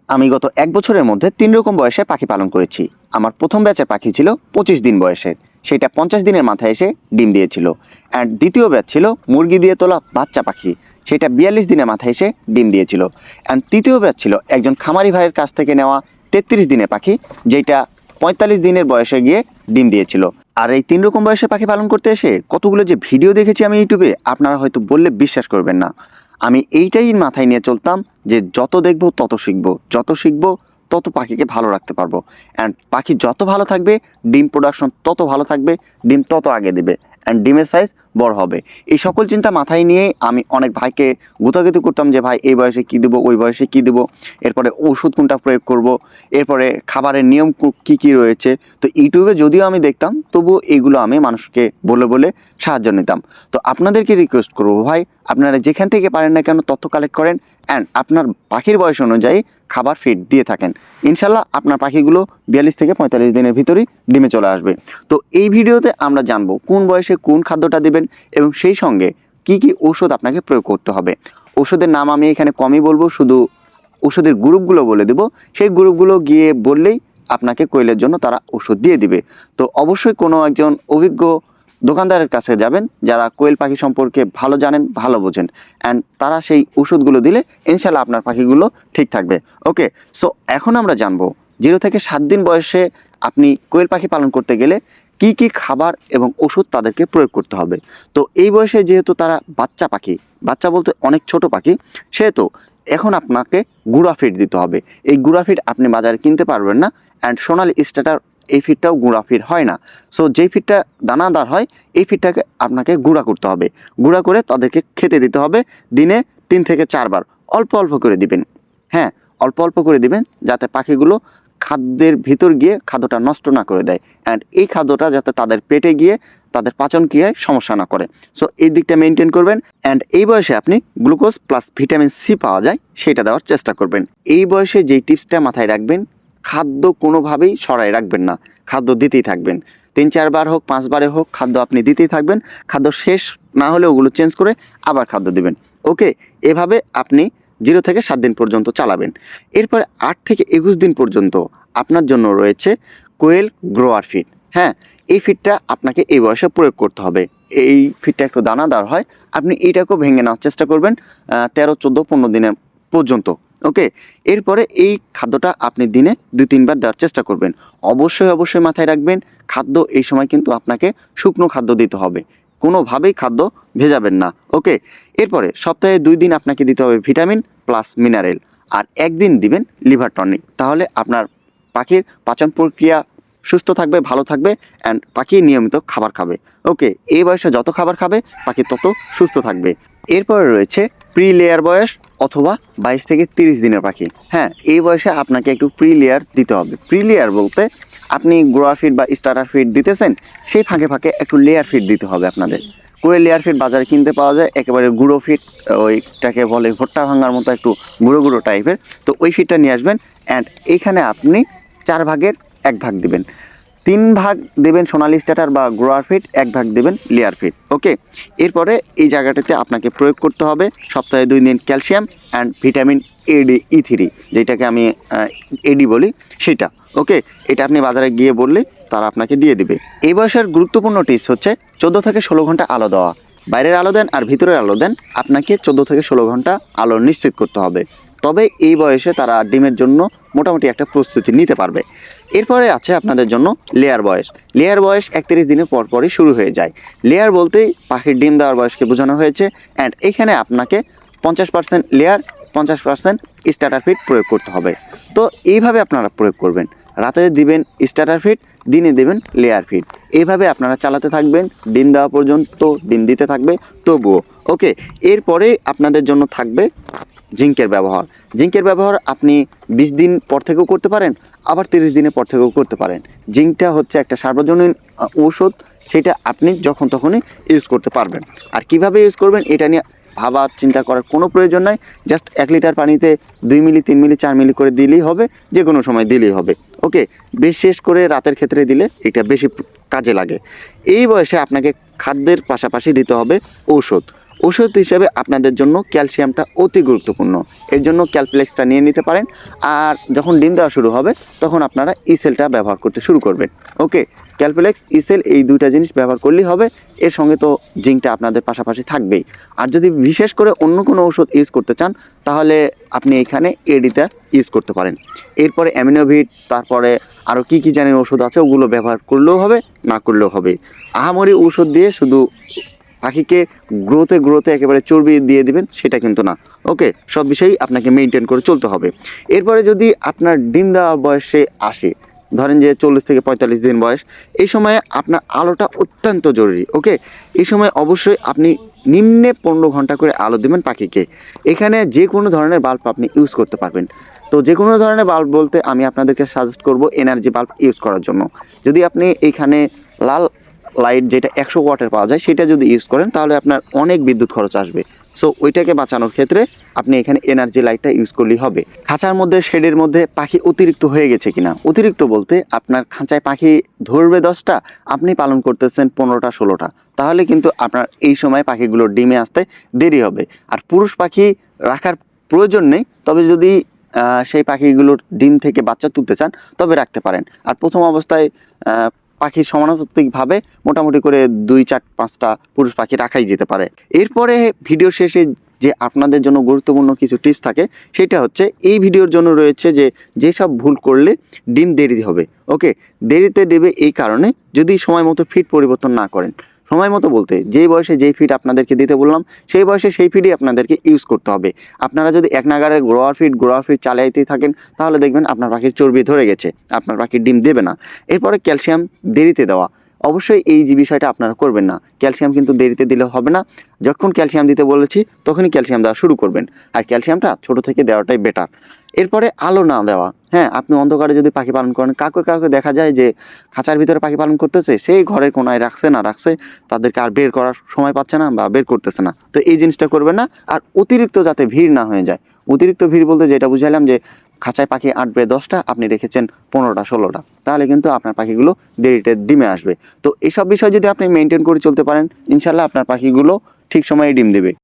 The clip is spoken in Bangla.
আমি গত 1 বছরের মধ্যে 3 রকম বয়সে পাখি পালন করেছি। আমার প্রথম ব্যাচের পাখি ছিল 25 দিন বয়সের, সেটা 50 দিনের মাথায় এসে ডিম দিয়েছিল। অ্যান্ড দ্বিতীয় ব্যাচ ছিল মুরগি দিয়ে তোলা বাচ্চা পাখি, সেটা 42 দিনের মাথায় এসে ডিম দিয়েছিল। অ্যান্ড তৃতীয় ব্যাচ ছিল একজন খামারি ভাইয়ের কাছ থেকে নেওয়া 33 দিনের পাখি, যেটা 45 দিনের বয়সে গিয়ে ডিম দিয়েছিল। আর এই 3 রকম বয়সে পাখি পালন করতে এসে কতগুলো যে ভিডিও দেখেছি আমি ইউটিউবে, আপনারা হয়তো বললে বিশ্বাস করবেন না। আমি এইটাই মাথায় নিয়ে চলতাম যে যত দেখব তত শিখবো, যত শিখবো তত পাখিকে ভালো রাখতে পারবো। অ্যান্ড পাখি যত ভালো থাকবে, ডিম প্রোডাকশন তত ভালো থাকবে, ডিম তত আগে দেবে, অ্যান্ড ডিমের সাইজ বড় হবে। এই সকল চিন্তা মাথায় নিয়েই আমি অনেক ভাইকে গুতাগুতি করতাম যে ভাই এই বয়সে কী দেবো, ওই বয়সে কী দেবো, এরপরে ওষুধ কোনটা প্রয়োগ করব, এরপরে খাবারের নিয়ম কী কী রয়েছে। তো ইউটিউবে যদিও আমি দেখতাম, তবুও এইগুলো আমি মানুষকে বলে বলে সাহায্য নিতাম। তো আপনাদেরকে রিকোয়েস্ট করবো ভাই, আপনারা যেখান থেকে পারেন না কেন তথ্য কালেক্ট করেন, অ্যান্ড আপনার পাখির বয়স অনুযায়ী খাবার ফিড দিয়ে থাকেন। ইনশাল্লাহ আপনার পাখিগুলো 42 থেকে 45 দিনের ভিতরেই ডিমে চলে আসবে। তো এই ভিডিওতে আমরা জানবো কোন বয়সে কোন খাদ্যটা দিবেন, এবং সেই সঙ্গে কি কি ঔষধ আপনাকে প্রয়োগ করতে হবে। ওষুধের নাম আমি এখানে কমই বলবো, শুধু ওষুধের গ্রুপগুলো বলে দেবো। সেই গ্রুপগুলো গিয়ে বললেই আপনাকে কোয়েলের জন্য তারা ওষুধ দিয়ে দিবে। তো অবশ্যই কোনো একজন অভিজ্ঞ দোকানদারের কাছে যাবেন, যারা কোয়েল পাখি সম্পর্কে ভালো জানেন, ভালো বোঝেন, অ্যান্ড তারা সেই ওষুধগুলো দিলে ইনশাল্লাহ আপনার পাখিগুলো ঠিক থাকবে। ওকে, সো এখন আমরা জানবো 0 থেকে 7 দিন বয়সে আপনি কোয়েল পাখি পালন করতে গেলে কি কি খাবার এবং ওষুধ তাদেরকে প্রয়োগ করতে হবে। তো এই বয়সে যেহেতু তারা বাচ্চা পাখি, বাচ্চা বলতে অনেক ছোট পাখি, সেহেতু এখন আপনাকে গুঁড়া ফিড দিতে হবে। এই গুঁড়া ফিড আপনি বাজারে কিনতে পারবেন না, অ্যান্ড সোনালি স্টার্টার এই ফিডটাও গুঁড়া ফিড হয় না। সো যেই ফিডটা দানাদার হয়, এই ফিডটাকে আপনাকে গুঁড়া করতে হবে। গুঁড়া করে তাদেরকে খেতে দিতে হবে দিনে 3 থেকে 4 বার। অল্প অল্প করে দিবেন, হ্যাঁ, অল্প অল্প করে দিবেন, যাতে পাখিগুলো খাদ্যের ভিতর গিয়ে খাদ্যটা নষ্ট না করে দেয়, অ্যান্ড এই খাদ্যটা যাতে তাদের পেটে গিয়ে তাদের পাচন ক্রিয়ায় সমস্যা না করে। সো এই দিকটা মেনটেন করবেন। অ্যান্ড এই বয়সে আপনি গ্লুকোজ প্লাস ভিটামিন সি পাওয়া যায় সেটা দেওয়ার চেষ্টা করবেন। এই বয়সে যেই টিপসটা মাথায় রাখবেন, খাদ্য কোনোভাবেই সরাই রাখবেন না, খাদ্য দিতেই থাকবেন। 3-4 বার হোক, 5 বারে হোক, খাদ্য আপনি দিতেই থাকবেন। খাদ্য শেষ না হলে ওগুলো চেঞ্জ করে আবার খাদ্য দিবেন। ওকে, এভাবে আপনি 0 থেকে 7 দিন পর্যন্ত চালাবেন। এরপরে 8 থেকে 21 দিন পর্যন্ত আপনার জন্য রয়েছে কোয়েল গ্রোয়ার ফিড। হ্যাঁ, এই ফিডটা আপনাকে এই বয়সে প্রয়োগ করতে হবে। এই ফিডটা একটু দানাদার হয়, আপনি এইটাকেও ভেঙে নেওয়ার চেষ্টা করবেন 13, 14, 15 দিনের পর্যন্ত। ওকে, এরপরে এই খাদ্যটা আপনি দিনে 2-3 বার দেওয়ার চেষ্টা করবেন। অবশ্যই অবশ্যই মাথায় রাখবেন, খাদ্য এই সময় কিন্তু আপনাকে শুকনো খাদ্য দিতে হবে, কোনোভাবেই খাদ্য ভেজাবেন না। ওকে, এরপরে সপ্তাহে 2 দিন আপনাকে দিতে হবে ভিটামিন প্লাস মিনারেল, আর 1 দিন দিবেন লিভার টনিক। তাহলে আপনার পাখির পাচন প্রক্রিয়া সুস্থ থাকবে, ভালো থাকবে, অ্যান্ড পাখি নিয়মিত খাবার খাবে। ওকে, এই বয়সে যত খাবার খাবে পাখি তত সুস্থ থাকবে। এরপরে রয়েছে প্রি লেয়ার বয়স অথবা 22 থেকে 30 দিনের পাখি। হ্যাঁ, এই বয়সে আপনাকে একটু প্রি লেয়ার দিতে হবে। প্রি লেয়ার বলতে আপনি গ্রোয়া ফিড বা স্টার্টার ফিড দিতেছেন, সেই ফাঁকে ফাঁকে একটু লেয়ার ফিড দিতে হবে আপনাদের। কোয়েল লেয়ার ফিড বাজারে কিনতে পাওয়া যায়, একেবারে গুঁড়ো ফিড, ওইটাকে বলে ভুট্টা ভাঙার মতো একটু গুঁড়ো গুঁড়ো টাইপের। তো ওই ফিডটা নিয়ে আসবেন, অ্যান্ড এইখানে আপনি 4 ভাগের 1 ভাগ দিবেন। 3 ভাগ দেবেন সোনালি স্টার্টার বা গ্রোয়ার ফিড, 1 ভাগ দেবেন লেয়ার ফিড। ওকে, এরপরে এই জায়গাটাতে আপনাকে প্রয়োগ করতে হবে সপ্তাহে 2 দিন ক্যালসিয়াম অ্যান্ড ভিটামিন AD-E3, যেটাকে আমি এডি বলি, সেটা। ওকে, এটা আপনি বাজারে গিয়ে বললে তারা আপনাকে দিয়ে দিবে। এই বয়সের গুরুত্বপূর্ণ টিপস হচ্ছে 14 থেকে 16 ঘন্টা আলো দেওয়া। বাইরের আলো দেন আর ভিতরের আলো দেন, আপনাকে 14 থেকে 16 ঘন্টা আলো নিশ্চিত করতে হবে। তবে এই বয়সে তারা ডিমের জন্য মোটামুটি একটা প্রস্তুতি নিতে পারবে। এরপরে আছে আপনাদের জন্য লেয়ার বয়স। লেয়ার বয়স 31 দিনের পরপরই শুরু হয়ে যায়। লেয়ার বলতেই পাখির ডিম দেওয়ার বয়সকে বোঝানো হয়েছে, অ্যান্ড এখানে আপনাকে 50% লেয়ার, 50% স্টার্টার ফিড প্রয়োগ করতে হবে। তো এইভাবে আপনারা প্রয়োগ করবেন, রাতে দিবেন স্টার্টার ফিড, দিনে দেবেন লেয়ার ফিড। এইভাবে আপনারা চালাতে থাকবেন ডিম দেওয়া পর্যন্ত, ডিম দিতে থাকবে তবুও। ওকে, এরপরে আপনাদের জন্য থাকবে জিঙ্কের ব্যবহার। জিঙ্কের ব্যবহার আপনি 20 দিন পর থেকেও করতে পারেন, আবার 30 দিনের পর থেকেও করতে পারেন। জিঙ্কটা হচ্ছে একটা সার্বজনীন ঔষধ, সেটা আপনি যখন তখনই ইউজ করতে পারবেন। আর কিভাবে ইউজ করবেন এটা নিয়ে ভাবার চিন্তা করার কোনো প্রয়োজন নাই। জাস্ট 1 লিটার পানিতে 2 মিলি, 3 মিলি, 4 মিলি করে দিলেই হবে, যে কোনো সময় দিলেই হবে। ওকে, বিশেষ করে রাতের ক্ষেত্রে দিলে এটা বেশি কাজে লাগে। এই বয়সে আপনাকে খাদ্যের পাশাপাশি দিতে হবে ঔষধ। ওষুধ হিসেবে আপনাদের জন্য ক্যালসিয়ামটা অতি গুরুত্বপূর্ণ। এর জন্য ক্যালপ্লেক্সটা নিয়ে নিতে পারেন। আর যখন ডিম দেওয়া শুরু হবে তখন আপনারা ইসেলটা ব্যবহার করতে শুরু করবেন। ওকে, ক্যালপ্লেক্স ইসেল এই দুইটা জিনিস ব্যবহার করলেই হবে। এর সঙ্গে তো জিঙ্কটা আপনাদের পাশাপাশি থাকবেই। আর যদি বিশেষ করে অন্য কোনো ওষুধ ইউজ করতে চান তাহলে আপনি এখানে এডিটা ইউজ করতে পারেন। এরপরে অ্যামিনোভিট, তারপরে আরও কী কী জানি ওষুধ আছে, ওগুলো ব্যবহার করলেও হবে, না করলেও হবে। আহামরি ঔষধ দিয়ে শুধু পাখিকে গ্রোথে একেবারে চর্বি দিয়ে দিবেন সেটা কিন্তু না। ওকে, সব বিষয়েই আপনাকে মেনটেন করে চলতে হবে। এরপরে যদি আপনার ডিম দেওয়া বয়সে আসে, ধরেন যে 40 থেকে 45 দিন বয়স, এই সময়ে আপনার আলোটা অত্যন্ত জরুরি। ওকে, এই সময় অবশ্যই আপনি নিম্নে 15 ঘন্টা করে আলো দেবেন পাখিকে। এখানে যে কোনো ধরনের বাল্ব আপনি ইউজ করতে পারবেন। তো যে কোনো ধরনের বাল্ব বলতে আমি আপনাদেরকে সাজেস্ট করব এনার্জি বাল্ব ইউজ করার জন্য। যদি আপনি এইখানে লাল লাইট যেটা 100 ওয়াটের পাওয়া যায় সেটা যদি ইউজ করেন তাহলে আপনার অনেক বিদ্যুৎ খরচ আসবে। সো ওইটাকে বাঁচানোর ক্ষেত্রে আপনি এখানে এনার্জি লাইটটা ইউজ করলেই হবে। খাঁচার মধ্যে, শেডের মধ্যে পাখি অতিরিক্ত হয়ে গেছে কিনা, অতিরিক্ত বলতে আপনার খাঁচায় পাখি ধরবে 10টা, আপনি পালন করতেছেন 15টা 16টা, তাহলে কিন্তু আপনার এই সময় পাখিগুলো ডিমে আসতে দেরি হবে। আর পুরুষ পাখি রাখার প্রয়োজন নেই, তবে যদি সেই পাখিগুলোর ডিম থেকে বাচ্চা তুলতে চান তবে রাখতে পারেন। আর প্রথম অবস্থায় পাখির সমানুপাতিকভাবে মোটামুটি করে 2, 4, 5টা পুরুষ পাখি রাখাই যেতে পারে। এরপরে ভিডিও শেষে যে আপনাদের জন্য গুরুত্বপূর্ণ কিছু টিপস থাকে সেটা হচ্ছে এই ভিডিওর জন্য রয়েছে যে যেসব ভুল করলে ডিম দেরি হবে। ওকে, দেরিতে দেবে এই কারণে যদি সময় মতো ফিড পরিবর্তন না করেন। সময় মতো বলতে যেই বয়সে যেই ফিড আপনাদেরকে দিতে বললাম সেই বয়সে সেই ফিডই আপনাদেরকে ইউজ করতে হবে। আপনারা যদি এক নাগারে গ্রোয়ার ফিড চালাইতেই থাকেন তাহলে দেখবেন আপনার পাখির চর্বি ধরে গেছে, আপনার পাখির ডিম দেবে না। এরপরে ক্যালসিয়াম দেরিতে দেওয়া, অবশ্যই এই যে বিষয়টা আপনারা করবেন না। ক্যালসিয়াম কিন্তু দেরিতে দিলে হবে না। যখন ক্যালসিয়াম দিতে বলেছি তখনই ক্যালসিয়াম দেওয়া শুরু করবেন। আর ক্যালসিয়ামটা ছোট থেকে দেওয়াটাই বেটার। এরপরে আলো না দেওয়া। হ্যাঁ, আপনি অন্ধকারে যদি পাখি পালন করেন, কাউকে দেখা যায় যে খাঁচার ভিতরে পাখি পালন করতেছে, সেই ঘরের কোনায় রাখছে, তাদেরকে আর বের করার সময় পাচ্ছে না বা বের করতেছে না। তো এই জিনিসটা করবেন না। আর অতিরিক্ত যাতে ভিড় না হয়ে যায়, অতিরিক্ত ভিড় বলতে যেটা বুঝাইলাম যে খাঁচায় পাখি আঁটবে 10টা, আপনি রেখেছেন 15টা 16টা, তাহলে কিন্তু আপনার পাখিগুলো দেরিতে ডিমে আসবে। তো এইসব বিষয় যদি আপনি মেনটেন করে চলতে পারেন, ইনশাল্লাহ আপনার পাখিগুলো ঠিক সময়ে ডিম দেবে।